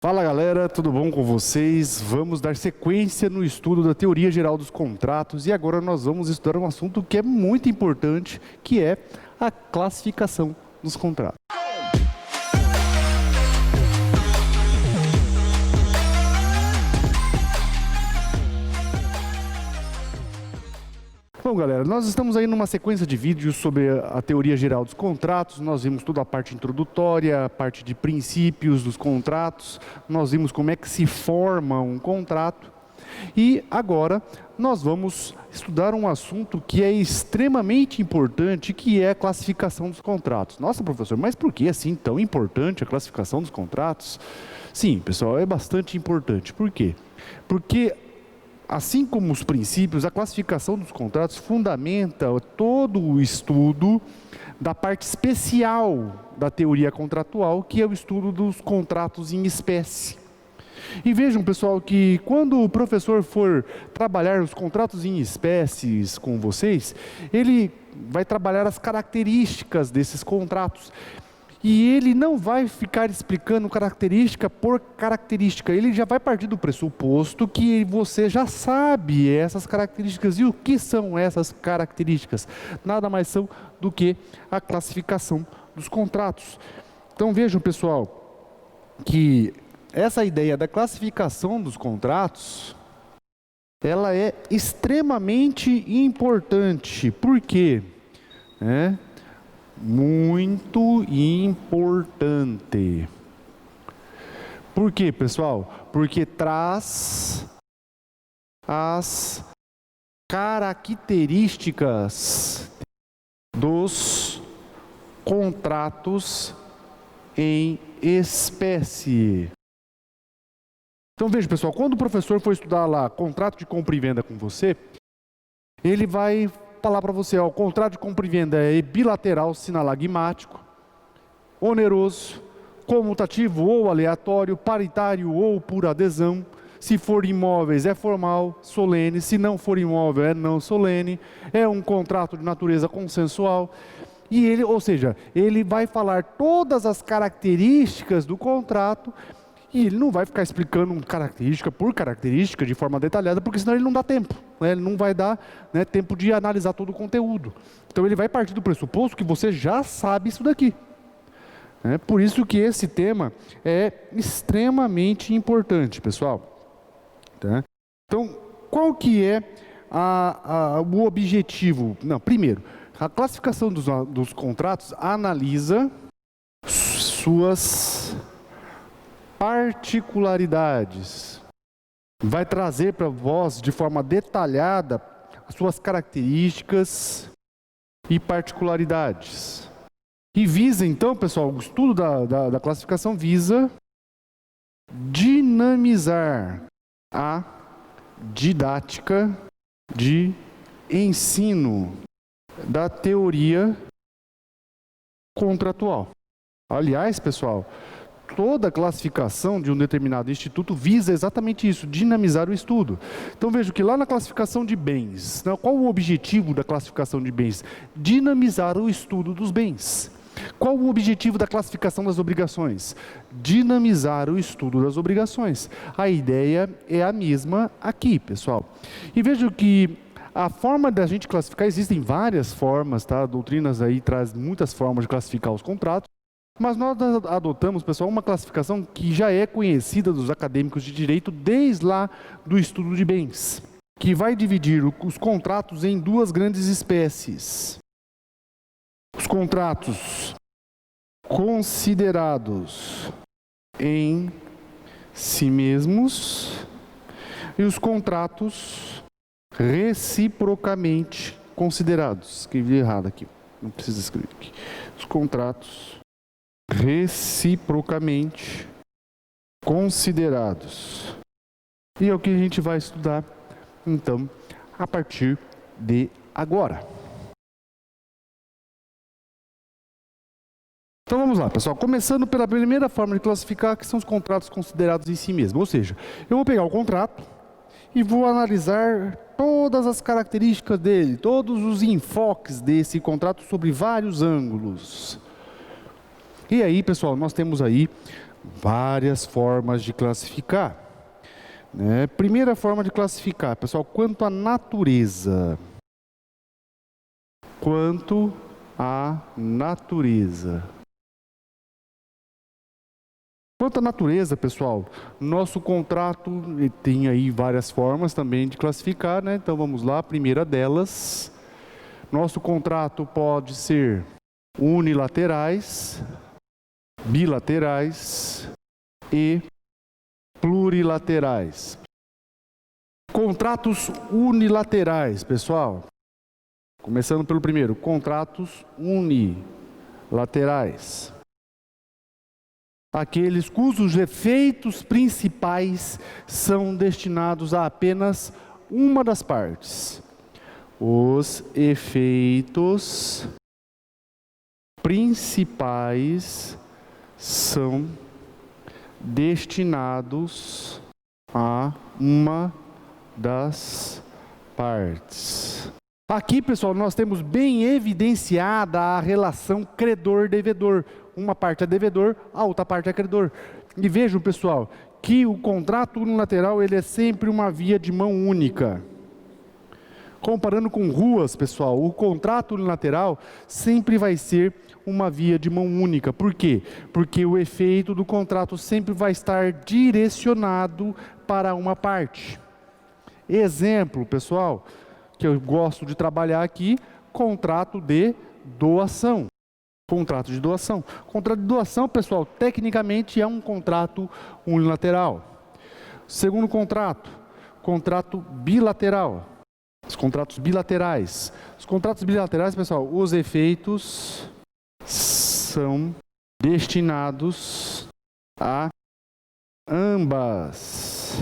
Fala galera, tudo bom com vocês? Vamos dar sequência no estudo da teoria geral dos contratos e agora nós vamos estudar um assunto que é muito importante, que é a classificação dos contratos. Bom galera, nós estamos aí numa sequência de vídeos sobre a teoria geral dos contratos. Nós vimos toda a parte introdutória, a parte de princípios dos contratos, nós vimos como é que se forma um contrato. E agora nós vamos estudar um assunto que é extremamente importante, que é a classificação dos contratos. Nossa professor, mas por que assim tão importante a classificação dos contratos? Sim pessoal, é bastante importante. Por quê? Porque assim como os princípios, a classificação dos contratos fundamenta todo o estudo da parte especial da teoria contratual, que é o estudo dos contratos em espécie. E vejam, pessoal, que quando o professor for trabalhar os contratos em espécies com vocês, ele vai trabalhar as características desses contratos. E ele não vai ficar explicando característica por característica, ele já vai partir do pressuposto que você já sabe essas características. E o que são essas características? Nada mais são do que a classificação dos contratos. Então vejam pessoal, que essa ideia da classificação dos contratos, ela é extremamente importante. Por quê? Muito importante. Por quê, pessoal? Porque traz as características dos contratos em espécie. Então veja, pessoal, quando o professor for estudar lá contrato de compra e venda com você, ele vai falar para você, ó, o contrato de compra e venda é bilateral sinalagmático, oneroso, comutativo ou aleatório, paritário ou por adesão. Se for imóveis é formal, solene, se não for imóvel é não solene, é um contrato de natureza consensual. E ele, ou seja, ele vai falar todas as características do contrato. E ele não vai ficar explicando característica por característica de forma detalhada, porque senão ele não dá tempo, né? Ele não vai dar, né, tempo de analisar todo o conteúdo. Então ele vai partir do pressuposto que você já sabe isso daqui. É por isso que esse tema é extremamente importante, pessoal. Tá? Então, qual que é o objetivo? Não, primeiro, a classificação dos contratos analisa suas particularidades, vai trazer para vós de forma detalhada as suas características e particularidades. E visa então, pessoal, o estudo da classificação visa dinamizar a didática de ensino da teoria contratual. Aliás, pessoal, toda a classificação de um determinado instituto visa exatamente isso, dinamizar o estudo. Então vejo que lá na classificação de bens, qual o objetivo da classificação de bens? Dinamizar o estudo dos bens. Qual o objetivo da classificação das obrigações? Dinamizar o estudo das obrigações. A ideia é a mesma aqui, pessoal. E vejo que a forma da gente classificar, existem várias formas, tá? Doutrinas aí traz muitas formas de classificar os contratos. Mas nós adotamos, pessoal, uma classificação que já é conhecida dos acadêmicos de direito desde lá do estudo de bens, que vai dividir os contratos em duas grandes espécies. Os contratos considerados em si mesmos e os contratos reciprocamente considerados. Escrevi errado aqui, não precisa escrever aqui. Os contratos reciprocamente considerados. E é o que a gente vai estudar, então, a partir de agora. Então vamos lá, pessoal. Começando pela primeira forma de classificar, que são os contratos considerados em si mesmo. Ou seja, eu vou pegar o contrato e vou analisar todas as características dele, todos os enfoques desse contrato sobre vários ângulos. E aí, pessoal, nós temos aí Várias formas de classificar, né? Primeira forma de classificar, pessoal, quanto à natureza. Quanto à natureza. Quanto à natureza, pessoal, nosso contrato tem aí várias formas também de classificar, né? Então vamos lá, a primeira delas, nosso contrato pode ser unilaterais, bilaterais e plurilaterais. Contratos unilaterais, pessoal. Começando pelo primeiro, contratos unilaterais. Aqueles cujos efeitos principais são destinados a apenas uma das partes. Os efeitos principais são destinados a uma das partes. Aqui, pessoal, nós temos bem evidenciada a relação credor-devedor. Uma parte é devedor, a outra parte é credor. E vejam, pessoal, que o contrato unilateral ele é sempre uma via de mão única. Comparando com ruas, pessoal, o contrato unilateral sempre vai ser uma via de mão única. Por quê? Porque o efeito do contrato sempre vai estar direcionado para uma parte. Exemplo, pessoal, que eu gosto de trabalhar aqui, contrato de doação. Contrato de doação. Contrato de doação, pessoal, tecnicamente é um contrato unilateral. Segundo contrato, contrato bilateral. Os contratos bilaterais. Os contratos bilaterais, pessoal, os efeitos são destinados a ambas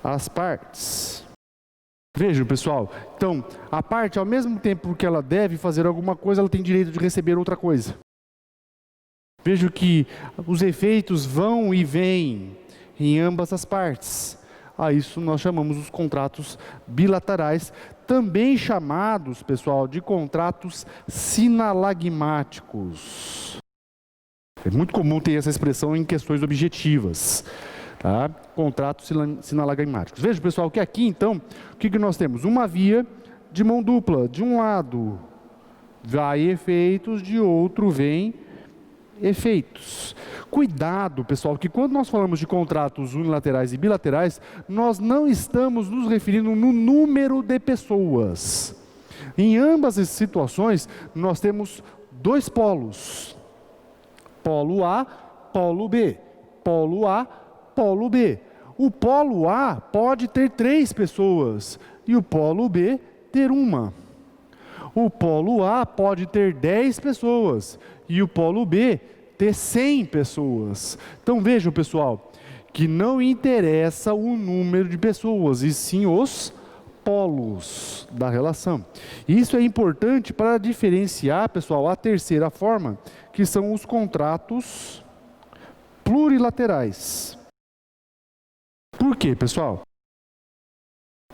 as partes. Vejam, pessoal, então, a parte, ao mesmo tempo que ela deve fazer alguma coisa, ela tem direito de receber outra coisa. Vejo que os efeitos vão e vêm em ambas as partes. A isso nós chamamos os contratos bilaterais, também chamados, pessoal, de contratos sinalagmáticos. É muito comum ter essa expressão em questões objetivas. Tá? Contratos sinalagmáticos. Veja, pessoal, que aqui, então, o que nós temos? Uma via de mão dupla. De um lado, vai efeitos, de outro, vem efeitos. Cuidado, pessoal, que quando nós falamos de contratos unilaterais e bilaterais, nós não estamos nos referindo no número de pessoas. Em ambas as situações, nós temos dois polos. Polo A, polo B. Polo A, polo B. O polo A pode ter 3 pessoas e o polo B ter uma. O polo A pode ter 10 pessoas e o polo B ter 100 pessoas. Então vejam, pessoal, que não interessa o número de pessoas, e sim os polos da relação. Isso é importante para diferenciar, pessoal, a terceira forma, que são os contratos plurilaterais. Por quê, pessoal?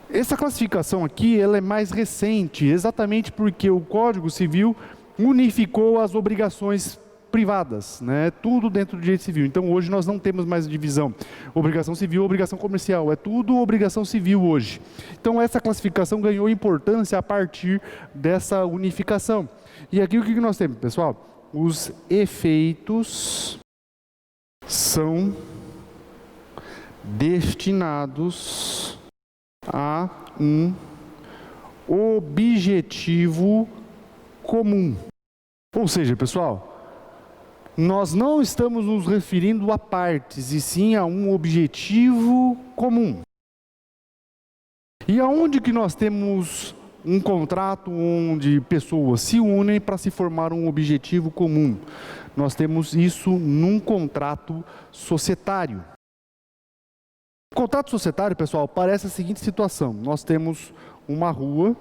Essa classificação aqui ela é mais recente, exatamente porque o Código Civil unificou as obrigações privadas, né? Tudo dentro do direito civil. Então hoje nós não temos mais divisão. Obrigação civil, obrigação comercial, é tudo obrigação civil hoje. Então essa classificação ganhou importância a partir dessa unificação. E aqui o que nós temos, pessoal? Os efeitos são destinados a um objetivo comum. Ou seja, pessoal, nós não estamos nos referindo a partes, e sim a um objetivo comum. E aonde que nós temos um contrato onde pessoas se unem para se formar um objetivo comum? Nós temos isso num contrato societário. O contrato societário, pessoal, parece a seguinte situação. Nós temos uma rua,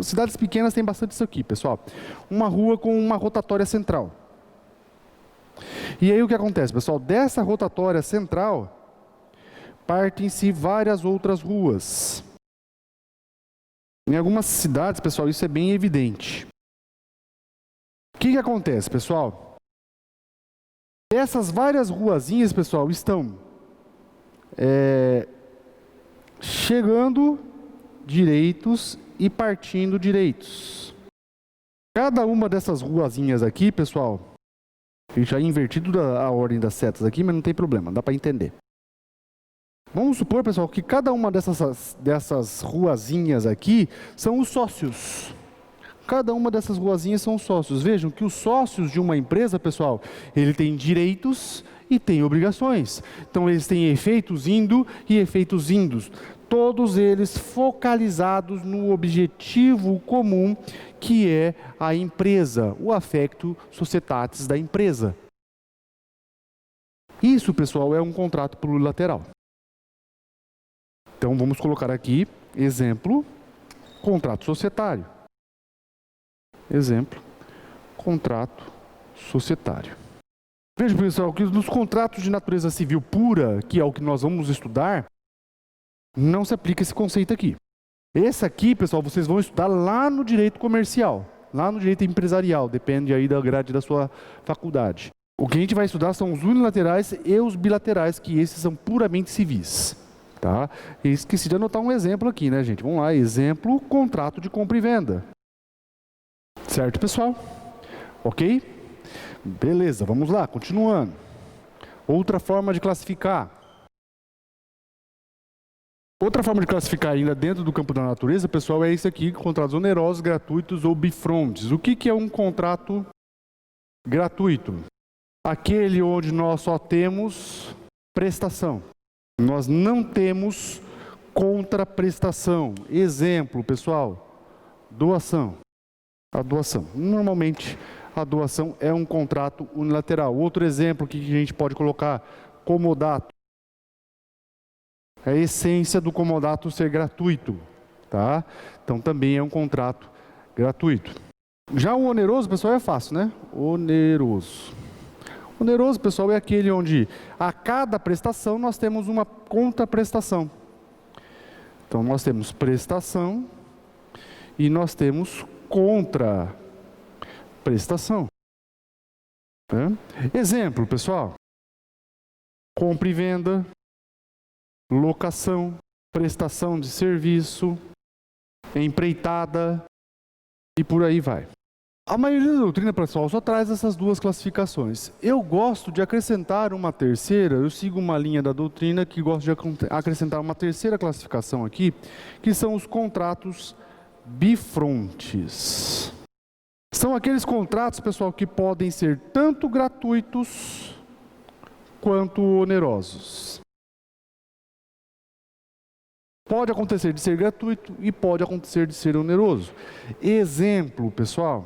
cidades pequenas têm bastante isso aqui, pessoal. Uma rua com uma rotatória central. E aí o que acontece, pessoal? Dessa rotatória central, partem-se várias outras ruas. Em algumas cidades, pessoal, isso é bem evidente. O que acontece, pessoal? Essas várias ruazinhas, pessoal, estão chegando direitos e partindo direitos. Cada uma dessas ruazinhas aqui, pessoal, eu já invertido a ordem das setas aqui, mas não tem problema, dá para entender. Vamos supor, pessoal, que cada uma dessas ruazinhas aqui são os sócios. Cada uma dessas ruazinhas são os sócios. Vejam que os sócios de uma empresa, pessoal, ele tem direitos e tem obrigações. Então, eles têm efeitos indo e efeitos indos. Todos eles focalizados no objetivo comum, que é a empresa, o affectio societatis da empresa. Isso, pessoal, é um contrato plurilateral. Então, vamos colocar aqui, exemplo, contrato societário. Exemplo, contrato societário. Veja, pessoal, que nos contratos de natureza civil pura, que é o que nós vamos estudar, não se aplica esse conceito aqui. Esse aqui, pessoal, vocês vão estudar lá no direito comercial, lá no direito empresarial, depende aí da grade da sua faculdade. O que a gente vai estudar são os unilaterais e os bilaterais, que esses são puramente civis. Tá? E esqueci de anotar um exemplo aqui, né, gente? Vamos lá, exemplo, contrato de compra e venda. Certo, pessoal? Ok? Beleza, vamos lá, continuando. Outra forma de classificar. Outra forma de classificar ainda dentro do campo da natureza, pessoal, é esse aqui, contratos onerosos, gratuitos ou bifrontes. O que é um contrato gratuito? Aquele onde nós só temos prestação. Nós não temos contraprestação. Exemplo, pessoal, doação. A doação. Normalmente, a doação é um contrato unilateral. Outro exemplo que a gente pode colocar, comodato. É a essência do comodato ser gratuito, tá? Então, também é um contrato gratuito. Já o oneroso, pessoal, é fácil, né? Oneroso. Oneroso, pessoal, é aquele onde a cada prestação nós temos uma contraprestação. Então, nós temos prestação e nós temos contraprestação. Exemplo, pessoal. Compra e venda, locação, prestação de serviço, empreitada e por aí vai. A maioria da doutrina, pessoal, só traz essas duas classificações. Eu gosto de acrescentar uma terceira, eu sigo uma linha da doutrina que gosto de acrescentar uma terceira classificação aqui, que são os contratos bifrontes. São aqueles contratos, pessoal, que podem ser tanto gratuitos quanto onerosos. Pode acontecer de ser gratuito e pode acontecer de ser oneroso. Exemplo, pessoal.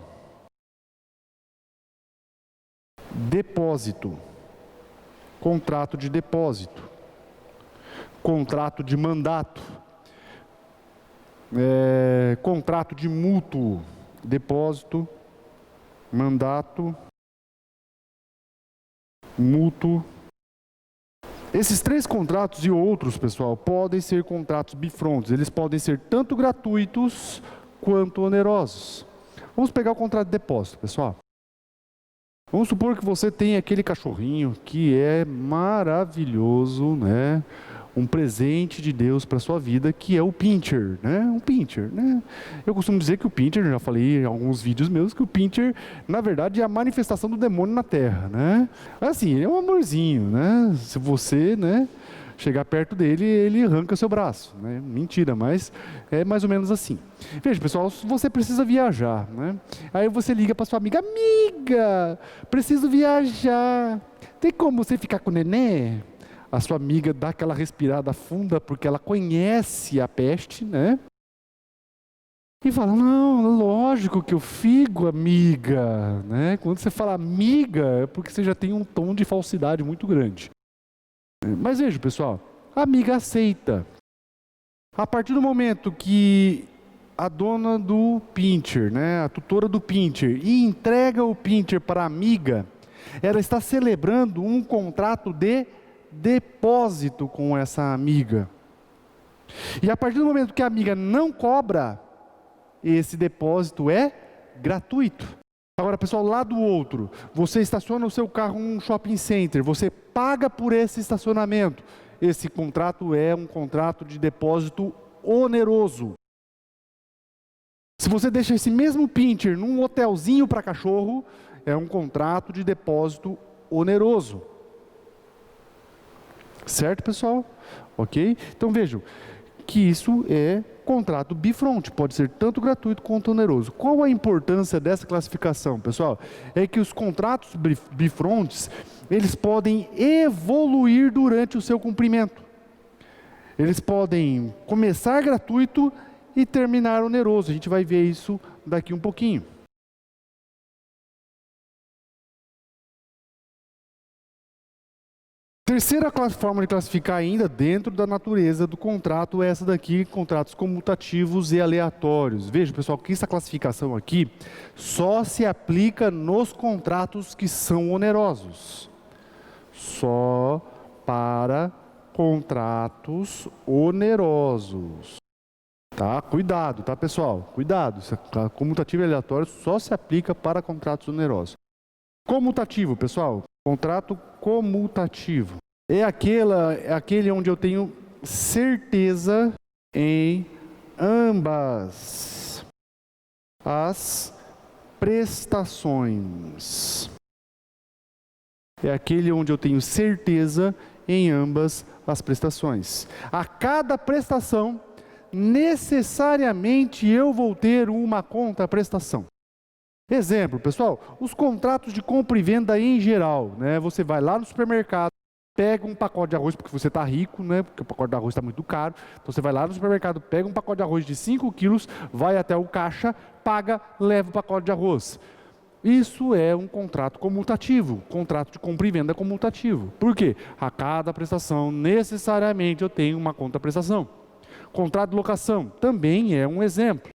Depósito. Contrato de depósito. Contrato de mandato. Contrato de mútuo. Depósito, mandato, mútuo. Esses três contratos e outros, pessoal, podem ser contratos bifrontes. Eles podem ser tanto gratuitos quanto onerosos. Vamos pegar o contrato de depósito, pessoal. Vamos supor que você tem aquele cachorrinho que é maravilhoso, né? Um presente de Deus para a sua vida, que é o Pinscher, né? Um Pinscher, né? Eu costumo dizer que o Pinscher, já falei em alguns vídeos meus, que o Pinscher, na verdade, é a manifestação do demônio na Terra, né? Assim, ele é um amorzinho, né? Se você, né, chegar perto dele, ele arranca seu braço, né? Mentira, mas é mais ou menos assim. Veja, pessoal, você precisa viajar, né? Aí você liga para sua amiga, amiga, preciso viajar. Tem como você ficar com o nenê? A sua amiga dá aquela respirada funda, porque ela conhece a peste, né? E fala, não, lógico que eu fico, amiga, né? Quando você fala amiga, é porque você já tem um tom de falsidade muito grande. Mas veja, pessoal, a amiga aceita. A partir do momento que a dona do Pinscher, né, a tutora do Pinscher, e entrega o Pinscher para a amiga, ela está celebrando um contrato de depósito com essa amiga. E a partir do momento que a amiga não cobra, esse depósito é gratuito. Agora, pessoal, lá do outro, você estaciona o seu carro em um shopping center, você paga por esse estacionamento. Esse contrato é um contrato de depósito oneroso. Se você deixa esse mesmo pincher num hotelzinho para cachorro, é um contrato de depósito oneroso. Certo, pessoal? Ok? Então vejam que isso é contrato bifront, pode ser tanto gratuito quanto oneroso. Qual a importância dessa classificação, pessoal? É que os contratos bifrontes, eles podem evoluir durante o seu cumprimento. Eles podem começar gratuito e terminar oneroso. A gente vai ver isso daqui um pouquinho. Terceira forma de classificar ainda dentro da natureza do contrato é essa daqui, contratos comutativos e aleatórios. Veja, pessoal, que essa classificação aqui só se aplica nos contratos que são onerosos. Só para contratos onerosos. Tá? Cuidado, tá, pessoal? Cuidado. Comutativo e aleatório só se aplica para contratos onerosos. Comutativo, pessoal. Contrato comutativo. É aquele onde eu tenho certeza em ambas as prestações. É aquele onde eu tenho certeza em ambas as prestações. A cada prestação, necessariamente eu vou ter uma contraprestação. Exemplo, pessoal, os contratos de compra e venda em geral, né? Você vai lá no supermercado, pega um pacote de arroz, porque você está rico, né? Porque o pacote de arroz está muito caro. Então você vai lá no supermercado, pega um pacote de arroz de 5 quilos, vai até o caixa, paga, leva o pacote de arroz. Isso é um contrato comutativo, contrato de compra e venda comutativo. Por quê? A cada prestação, necessariamente, eu tenho uma contraprestação. Contrato de locação também é um exemplo.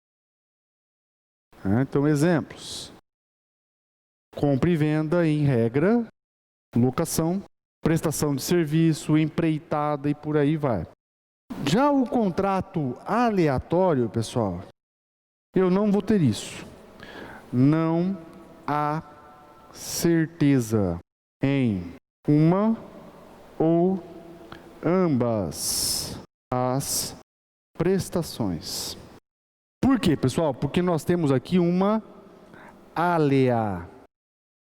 Então, exemplos. Compra e venda, em regra, locação, prestação de serviço, empreitada e por aí vai. Já o contrato aleatório, pessoal, eu não vou ter isso. Não há certeza em uma ou ambas as prestações. Por quê, pessoal? Porque nós temos aqui uma alea.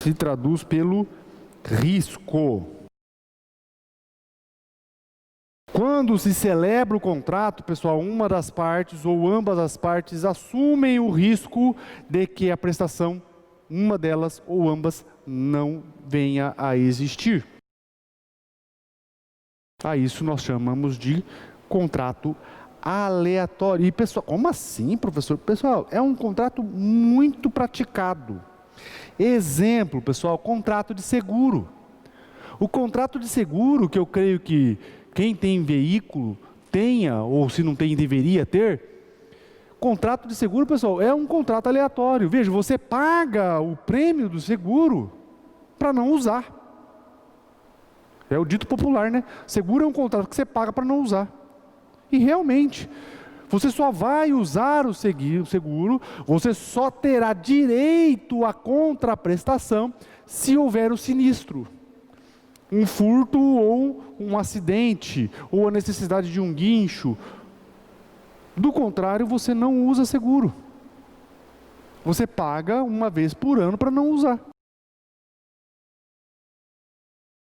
Se traduz pelo risco. Quando se celebra o contrato, pessoal, uma das partes ou ambas as partes assumem o risco de que a prestação, uma delas ou ambas, não venha a existir. A isso nós chamamos de contrato aleatório. E pessoal, como assim, professor? Pessoal, é um contrato muito praticado. Exemplo, pessoal, contrato de seguro. O contrato de seguro, que eu creio que quem tem veículo tenha, ou se não tem, deveria ter. Contrato de seguro, pessoal, é um contrato aleatório. Veja, você paga o prêmio do seguro para não usar. É o dito popular, né? Seguro é um contrato que você paga para não usar. E realmente, você só vai usar o seguro, você só terá direito à contraprestação se houver o sinistro. Um furto ou um acidente, ou a necessidade de um guincho. Do contrário, você não usa seguro. Você paga uma vez por ano para não usar.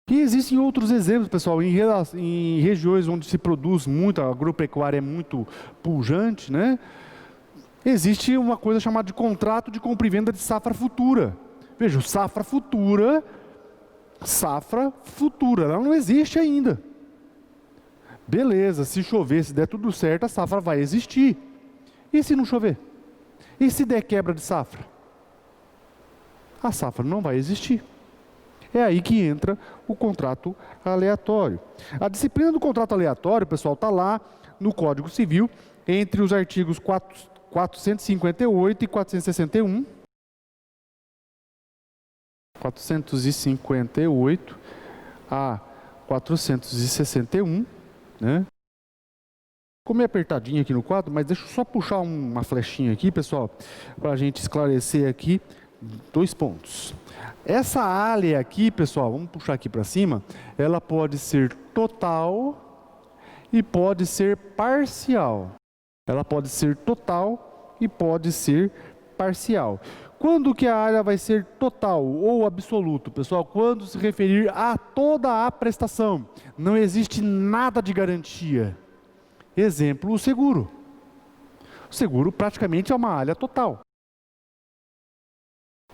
E existem outros exemplos, pessoal, em regiões onde se produz muito, a agropecuária é muito pujante, né? Existe uma coisa chamada de contrato de compra e venda de safra futura. Veja, safra futura, ela não existe ainda. Beleza, se chover, se der tudo certo, a safra vai existir. E se não chover? E se der quebra de safra? A safra não vai existir. É aí que entra o contrato aleatório. A disciplina do contrato aleatório, pessoal, está lá no Código Civil, entre os artigos 458 e 461. 458 a 461, né? Ficou meio apertadinho aqui no quadro, mas deixa eu só puxar uma flechinha aqui, pessoal, para a gente esclarecer aqui Dois pontos. Essa área aqui, pessoal, vamos puxar aqui para cima, ela pode ser total e pode ser parcial. Ela pode ser total e pode ser parcial. Quando que a área vai ser total ou absoluto, pessoal? Quando se referir a toda a prestação. Não existe nada de garantia. Exemplo, o seguro. O seguro praticamente é uma área total.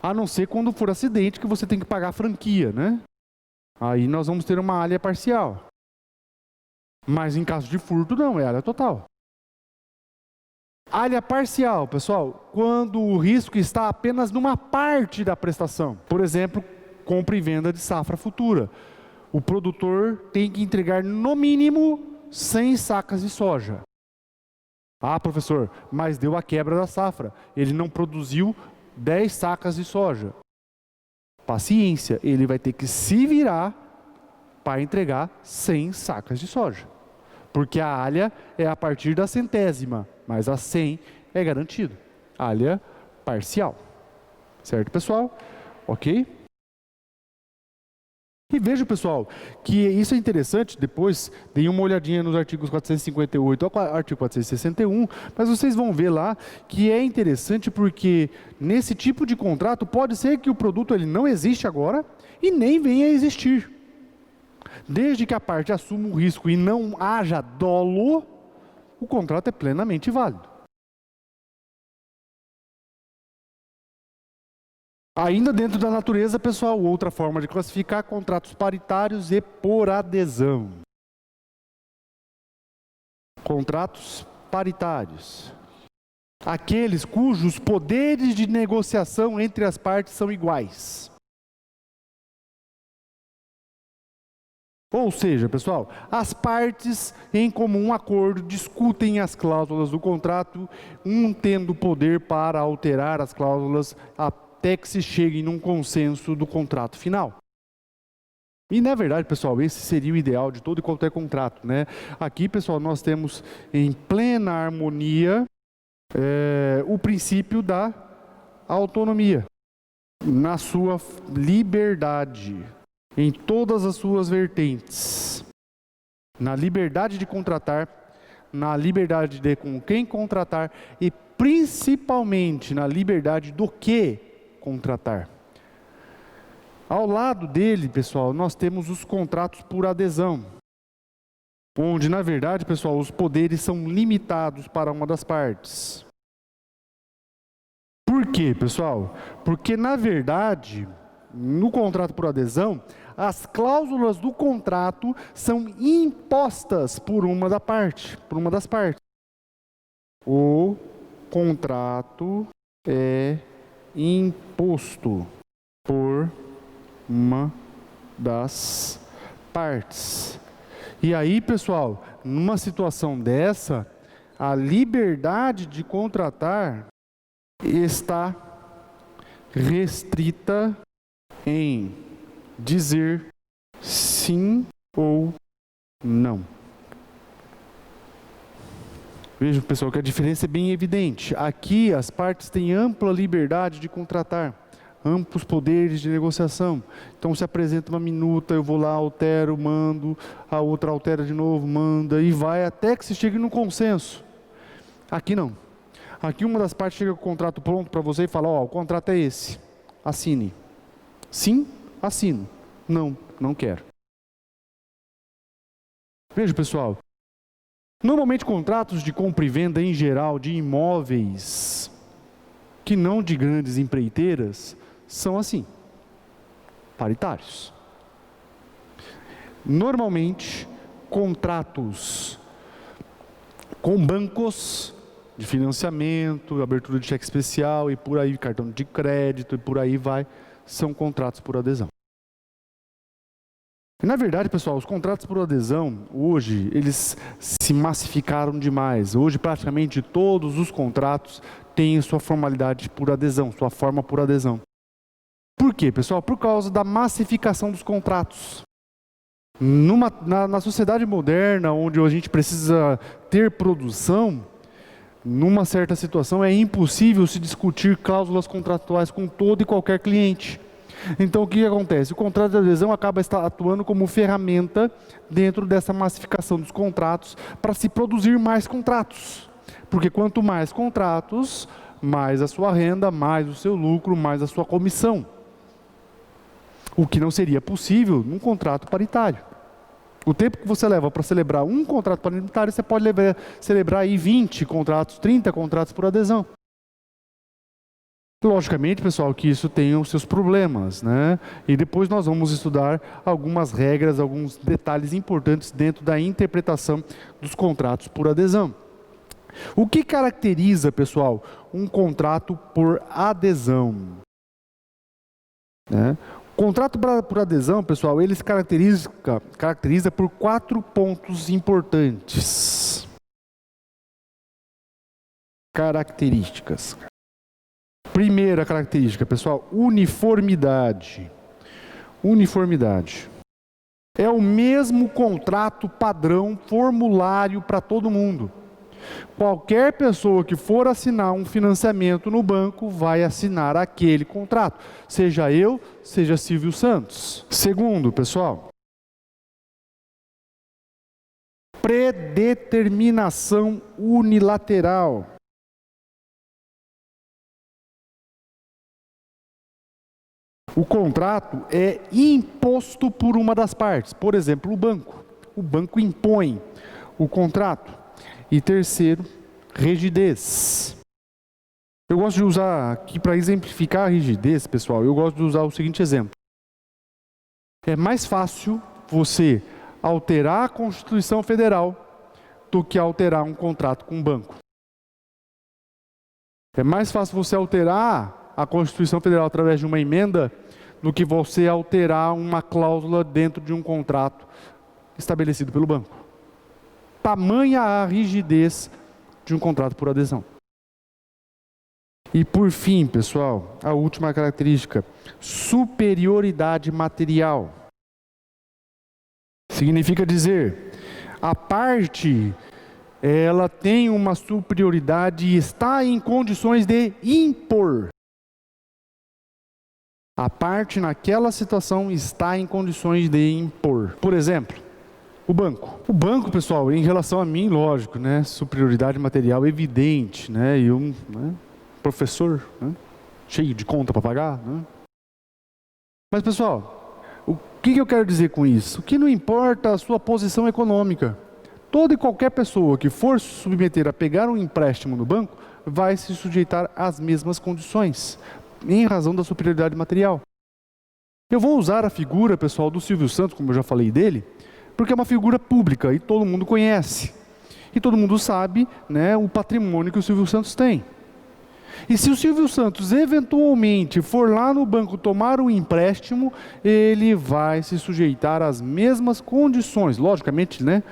A não ser quando for acidente que você tem que pagar a franquia, né? Aí nós vamos ter uma área parcial. Mas em caso de furto, não, é área total. Área parcial, pessoal, quando o risco está apenas numa parte da prestação. Por exemplo, compra e venda de safra futura. O produtor tem que entregar no mínimo 100 sacas de soja. Ah, professor, mas deu a quebra da safra. Ele não produziu 10 sacas de soja. Paciência, ele vai ter que se virar para entregar 100 sacas de soja. Porque a área é a partir da centésima, mas a 100 é garantido. Área parcial. Certo, pessoal? Ok? E veja, pessoal, que isso é interessante. Depois, deem uma olhadinha nos artigos 458 ao artigo 461, mas vocês vão ver lá que é interessante porque nesse tipo de contrato pode ser que o produto ele não existe agora e nem venha a existir. Desde que a parte assuma o risco e não haja dolo, o contrato é plenamente válido. Ainda dentro da natureza, pessoal, outra forma de classificar contratos paritários e por adesão. Contratos paritários. Aqueles cujos poderes de negociação entre as partes são iguais. Ou seja, pessoal, as partes em comum acordo discutem as cláusulas do contrato, um tendo poder para alterar as cláusulas até que se chegue num consenso do contrato final. E na verdade, pessoal, esse seria o ideal de todo e qualquer contrato, né? Aqui, pessoal, nós temos em plena harmonia o princípio da autonomia, na sua liberdade. Em todas as suas vertentes, na liberdade de contratar, na liberdade de com quem contratar e principalmente na liberdade do que contratar. Ao lado dele, pessoal, nós temos os contratos por adesão, onde na verdade, pessoal, os poderes são limitados para uma das partes. Por quê, pessoal? Porque na verdade, no contrato por adesão, as cláusulas do contrato são impostas por uma das partes. O contrato é imposto por uma das partes. E aí, pessoal, numa situação dessa, a liberdade de contratar está restrita em dizer sim ou não. Vejam, pessoal, que a diferença é bem evidente. Aqui as partes têm ampla liberdade de contratar, amplos poderes de negociação. Então se apresenta uma minuta, eu vou lá, altero, mando, a outra altera de novo, manda, e vai até que se chegue no consenso. Aqui não. Aqui uma das partes chega com o contrato pronto para você e fala, ó, o contrato é esse, assine. Sim, assino. Não, não quero. Veja, pessoal, normalmente contratos de compra e venda em geral de imóveis, que não de grandes empreiteiras, são assim, paritários. Normalmente, contratos com bancos de financiamento, abertura de cheque especial e por aí, cartão de crédito e por aí vai, são contratos por adesão. E, na verdade, pessoal, os contratos por adesão, hoje, eles se massificaram demais. Hoje, praticamente todos os contratos têm sua formalidade por adesão, sua forma por adesão. Por quê, pessoal? Por causa da massificação dos contratos. Na sociedade moderna, onde a gente precisa ter produção, Numa certa situação, é impossível se discutir cláusulas contratuais com todo e qualquer cliente. Então, o que acontece? O contrato de adesão acaba atuando como ferramenta dentro dessa massificação dos contratos para se produzir mais contratos. Porque quanto mais contratos, mais a sua renda, mais o seu lucro, mais a sua comissão. O que não seria possível num contrato paritário. O tempo que você leva para celebrar um contrato paritário, você pode celebrar aí 20 contratos, 30 contratos por adesão. Logicamente, pessoal, que isso tem os seus problemas, né? E depois nós vamos estudar algumas regras, alguns detalhes importantes dentro da interpretação dos contratos por adesão. O que caracteriza, pessoal, um contrato por adesão? O contrato por adesão, pessoal, ele se caracteriza por 4 pontos importantes. Características. Primeira característica, pessoal, uniformidade. Uniformidade. É o mesmo contrato padrão, formulário para todo mundo. Qualquer pessoa que for assinar um financiamento no banco vai assinar aquele contrato, seja eu, seja Silvio Santos. Segundo, pessoal, predeterminação unilateral. O contrato é imposto por uma das partes, por exemplo, o banco. O banco impõe o contrato. E terceiro, rigidez. Eu gosto de usar aqui para exemplificar a rigidez, pessoal, eu gosto de usar o seguinte exemplo. É mais fácil você alterar a Constituição Federal do que alterar um contrato com um banco. É mais fácil você alterar a Constituição Federal através de uma emenda do que você alterar uma cláusula dentro de um contrato estabelecido pelo banco. Tamanha a rigidez de um contrato por adesão. E por fim, pessoal, a última característica, superioridade material. Significa dizer, a parte, ela tem uma superioridade e está em condições de impor. A parte naquela situação está em condições de impor. Por exemplo, o banco. O banco, pessoal, em relação a mim, lógico, né? Superioridade material evidente, né? E um professor, né? Cheio de conta para pagar, né? Mas, pessoal, o que eu quero dizer com isso? O que não importa a sua posição econômica. Toda e qualquer pessoa que for se submeter a pegar um empréstimo no banco vai se sujeitar às mesmas condições, em razão da superioridade material. Eu vou usar a figura, pessoal, do Silvio Santos, como eu já falei dele, porque é uma figura pública e todo mundo conhece. E todo mundo sabe, né, o patrimônio que o Silvio Santos tem. E se o Silvio Santos eventualmente for lá no banco tomar um empréstimo, ele vai se sujeitar às mesmas condições, logicamente, né,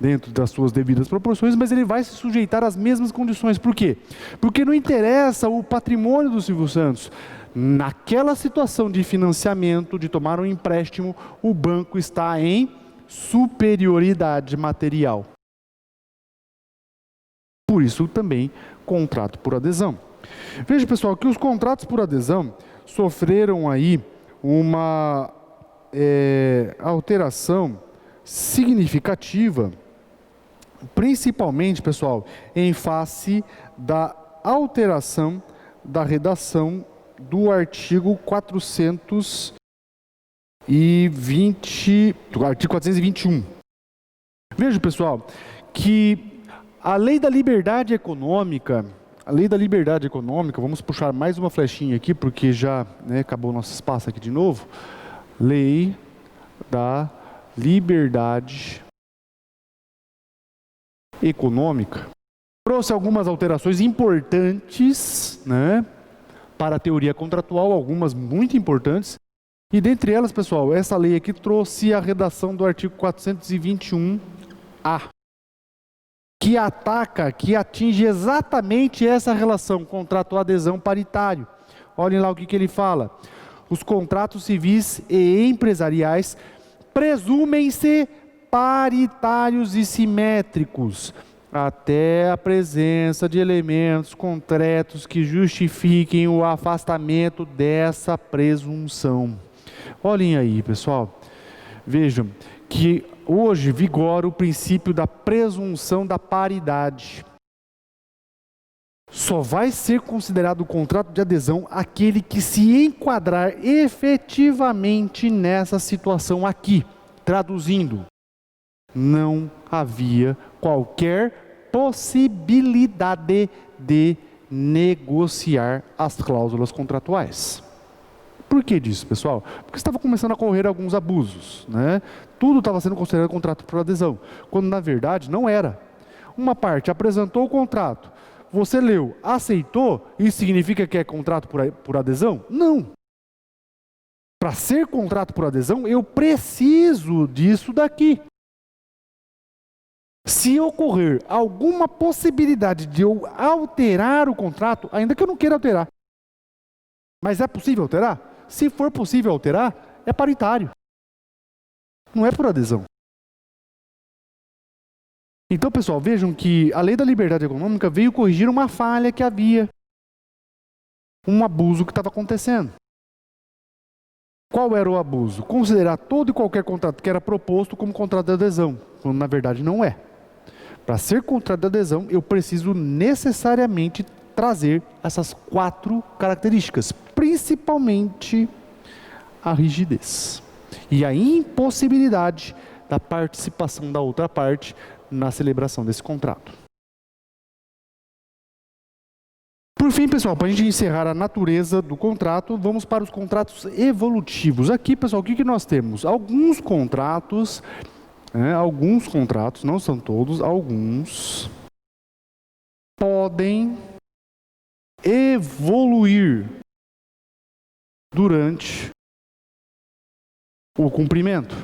dentro das suas devidas proporções, mas ele vai se sujeitar às mesmas condições. Por quê? Porque não interessa o patrimônio do Silvio Santos. Naquela situação de financiamento, de tomar um empréstimo, o banco está em superioridade material. Por isso também contrato por adesão. Veja, pessoal, que os contratos por adesão sofreram aí uma alteração significativa, principalmente, pessoal, em face da alteração da redação do artigo 421. Veja, pessoal, que a lei da liberdade econômica, vamos puxar mais uma flechinha aqui, porque já acabou o nosso espaço aqui de novo. Lei da liberdade econômica trouxe algumas alterações importantes, para a teoria contratual, algumas muito importantes. E dentre elas, pessoal, essa lei aqui trouxe a redação do artigo 421-A, que atinge exatamente essa relação contrato-adesão paritário. Olhem lá o que ele fala. Os contratos civis e empresariais presumem-se paritários e simétricos, até a presença de elementos concretos que justifiquem o afastamento dessa presunção. Olhem aí, pessoal. Vejam que hoje vigora o princípio da presunção da paridade. Só vai ser considerado o contrato de adesão aquele que se enquadrar efetivamente nessa situação aqui. Traduzindo, não havia qualquer possibilidade de negociar as cláusulas contratuais. Por que disso, pessoal? Porque estava começando a ocorrer alguns abusos, né? Tudo estava sendo considerado contrato por adesão, quando na verdade não era. Uma parte apresentou o contrato, você leu, aceitou, isso significa que é contrato por adesão? Não. Para ser contrato por adesão, eu preciso disso daqui. Se ocorrer alguma possibilidade de eu alterar o contrato, ainda que eu não queira alterar, mas é possível alterar? Se for possível alterar, é paritário. Não é por adesão. Então, pessoal, vejam que a Lei da Liberdade Econômica veio corrigir uma falha que havia, um abuso que estava acontecendo. Qual era o abuso? Considerar todo e qualquer contrato que era proposto como contrato de adesão, quando na verdade não é. Para ser contrato de adesão, eu preciso necessariamente trazer essas 4 características, principalmente a rigidez e a impossibilidade da participação da outra parte na celebração desse contrato. Por fim, pessoal, para a gente encerrar a natureza do contrato, vamos para os contratos evolutivos. Aqui, pessoal, o que nós temos? Alguns contratos, não são todos, alguns podem evoluir durante o cumprimento.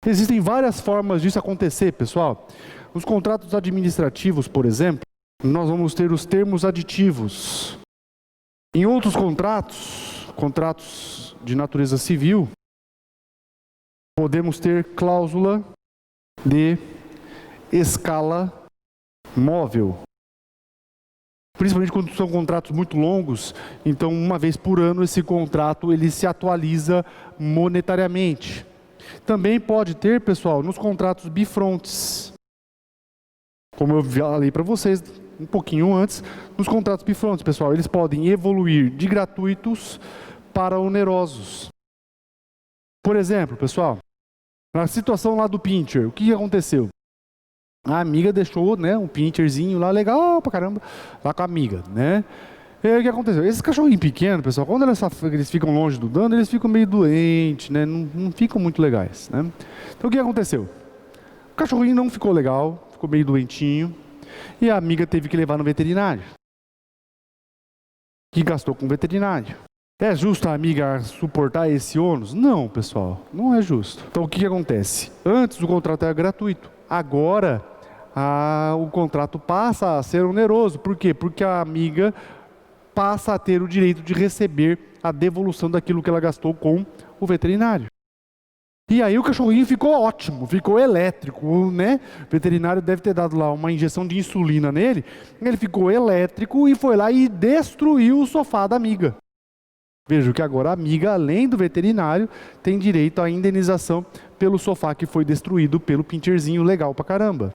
Existem várias formas disso acontecer, pessoal. Nos contratos administrativos, por exemplo, nós vamos ter os termos aditivos. Em outros contratos de natureza civil, podemos ter cláusula de escala móvel. Principalmente quando são contratos muito longos, então uma vez por ano esse contrato ele se atualiza monetariamente. Também pode ter, pessoal, nos contratos bifrontes. Como eu falei para vocês um pouquinho antes, nos contratos bifrontes, pessoal, eles podem evoluir de gratuitos para onerosos. Por exemplo, pessoal, na situação lá do pincher, o que aconteceu? A amiga deixou, né, um pincherzinho lá legal pra caramba, lá com a amiga, né? E aí o que aconteceu? Esses cachorrinhos pequenos, pessoal, quando eles ficam longe do dono, eles ficam meio doentes, né? Não ficam muito legais, né? Então o que aconteceu? O cachorrinho não ficou legal, ficou meio doentinho, e a amiga teve que levar no veterinário. Que gastou com o veterinário. É justo a amiga suportar esse ônus? Não, pessoal, não é justo. Então o que acontece? Antes o contrato era gratuito, agora o contrato passa a ser oneroso. Por quê? Porque a amiga passa a ter o direito de receber a devolução daquilo que ela gastou com o veterinário. E aí o cachorrinho ficou ótimo, ficou elétrico, né? O veterinário deve ter dado lá uma injeção de insulina nele, ele ficou elétrico e foi lá e destruiu o sofá da amiga. Veja que agora a amiga, além do veterinário, tem direito à indenização pelo sofá que foi destruído pelo pincherzinho legal pra caramba.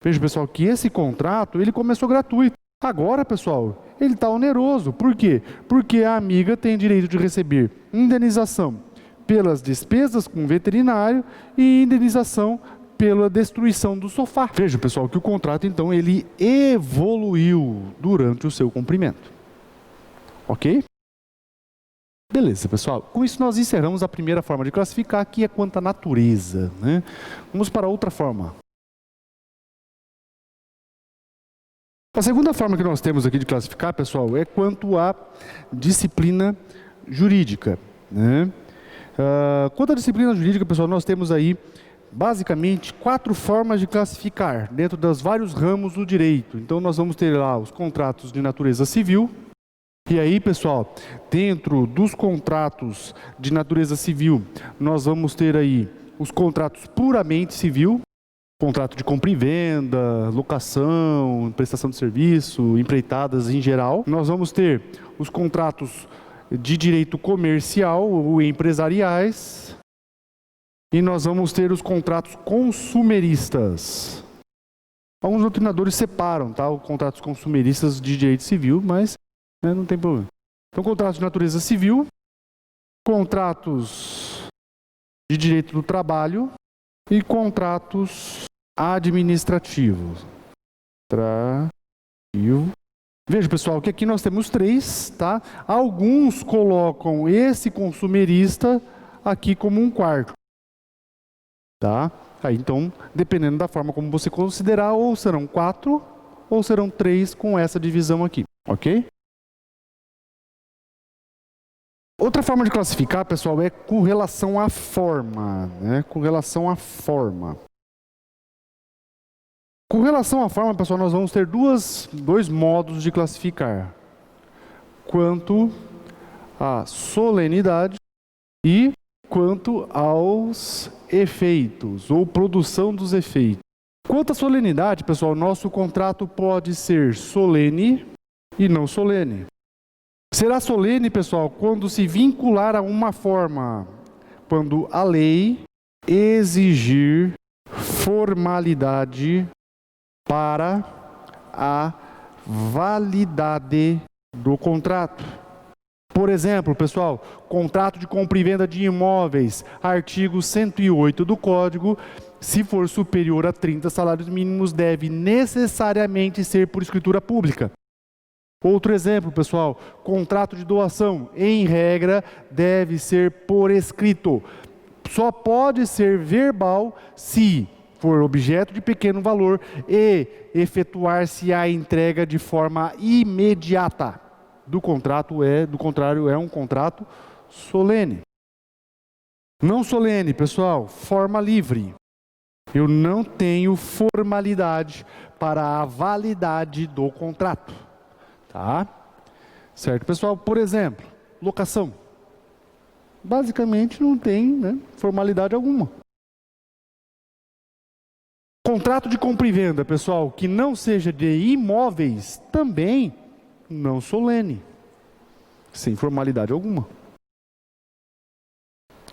Veja, pessoal, que esse contrato, ele começou gratuito. Agora, pessoal, ele está oneroso. Por quê? Porque a amiga tem direito de receber indenização pelas despesas com o veterinário e indenização pela destruição do sofá. Veja, pessoal, que o contrato, então, ele evoluiu durante o seu cumprimento. Ok? Beleza, pessoal. Com isso, nós encerramos a primeira forma de classificar, que é quanto à natureza, né? Vamos para outra forma. A segunda forma que nós temos aqui de classificar, pessoal, é quanto à disciplina jurídica, né? Quanto à disciplina jurídica, pessoal, nós temos aí basicamente 4 formas de classificar dentro dos vários ramos do direito. Então nós vamos ter lá os contratos de natureza civil. E aí, pessoal, dentro dos contratos de natureza civil, nós vamos ter aí os contratos puramente civil. Contrato de compra e venda, locação, prestação de serviço, empreitadas em geral. Nós vamos ter os contratos de direito comercial ou empresariais. E nós vamos ter os contratos consumeristas. Alguns doutrinadores separam, tá, os contratos consumeristas de direito civil, mas não tem problema. Então, contratos de natureza civil, contratos de direito do trabalho e contratos administrativos. Veja, pessoal, que aqui nós temos 3, tá? Alguns colocam esse consumerista aqui como um quarto, tá? Aí, então, dependendo da forma como você considerar, ou serão 4 ou serão 3 com essa divisão aqui, ok? Outra forma de classificar, pessoal, é com relação à forma, né? Com relação à forma. Com relação à forma, pessoal, nós vamos ter dois modos de classificar. Quanto à solenidade e quanto aos efeitos, ou produção dos efeitos. Quanto à solenidade, pessoal, nosso contrato pode ser solene e não solene. Será solene, pessoal, quando se vincular a uma forma, quando a lei exigir formalidade para a validade do contrato. Por exemplo, pessoal, contrato de compra e venda de imóveis, artigo 108 do Código, se for superior a 30 salários mínimos, deve necessariamente ser por escritura pública. Outro exemplo, pessoal, contrato de doação, em regra, deve ser por escrito. Só pode ser verbal se for objeto de pequeno valor e efetuar-se a entrega de forma imediata. Do contrário, é um contrato solene. Não solene, pessoal, forma livre. Eu não tenho formalidade para a validade do contrato. Tá? Certo, pessoal? Por exemplo, locação. Basicamente não tem, né, formalidade alguma. Contrato de compra e venda, pessoal, que não seja de imóveis, também não solene, sem formalidade alguma.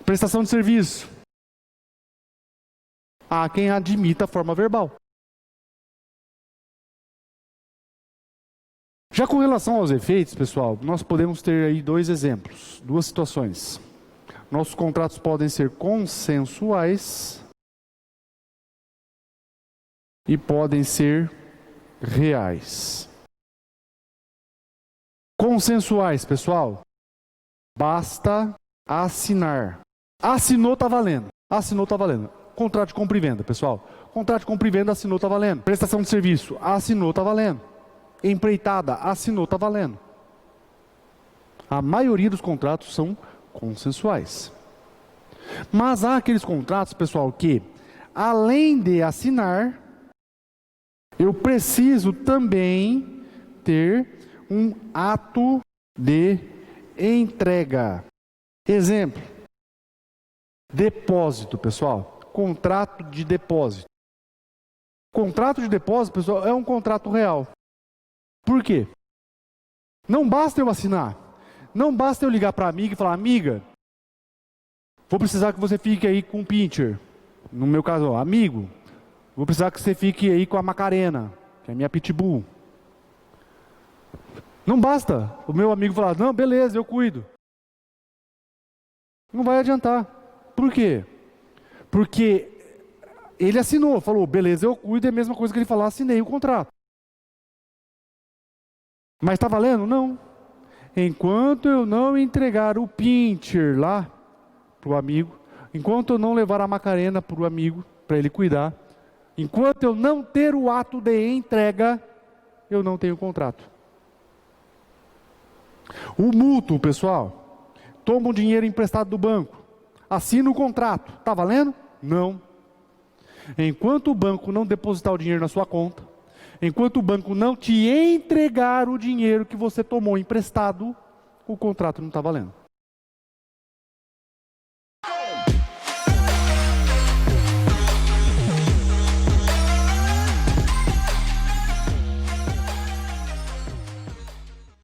Prestação de serviço. Há quem admita a forma verbal. Já com relação aos efeitos, pessoal, nós podemos ter aí 2 exemplos, 2 situações. Nossos contratos podem ser consensuais e podem ser reais. Consensuais, pessoal, basta assinar. Assinou, está valendo. Assinou, está valendo. Contrato de compra e venda, pessoal. Contrato de compra e venda, assinou, está valendo. Prestação de serviço, assinou, está valendo. Empreitada, assinou, está valendo. A maioria dos contratos são consensuais. Mas há aqueles contratos, pessoal, que além de assinar, eu preciso também ter um ato de entrega. Exemplo, depósito, pessoal. Contrato de depósito. Contrato de depósito, pessoal, é um contrato real. Por quê? Não basta eu assinar. Não basta eu ligar para a amiga e falar, amiga, vou precisar que você fique aí com o pincher. No meu caso, amigo, vou precisar que você fique aí com a Macarena, que é a minha pitbull. Não basta o meu amigo falar, não, beleza, eu cuido. Não vai adiantar. Por quê? Porque ele assinou, falou, beleza, eu cuido, é a mesma coisa que ele falar, assinei o contrato. Mas está valendo? Não. Enquanto eu não entregar o pincher lá para o amigo, enquanto eu não levar a Macarena para o amigo, para ele cuidar, enquanto eu não ter o ato de entrega, eu não tenho contrato. O mútuo, pessoal, toma o dinheiro emprestado do banco, assina o contrato, está valendo? Não. Enquanto o banco não depositar o dinheiro na sua conta, enquanto o banco não te entregar o dinheiro que você tomou emprestado, o contrato não está valendo.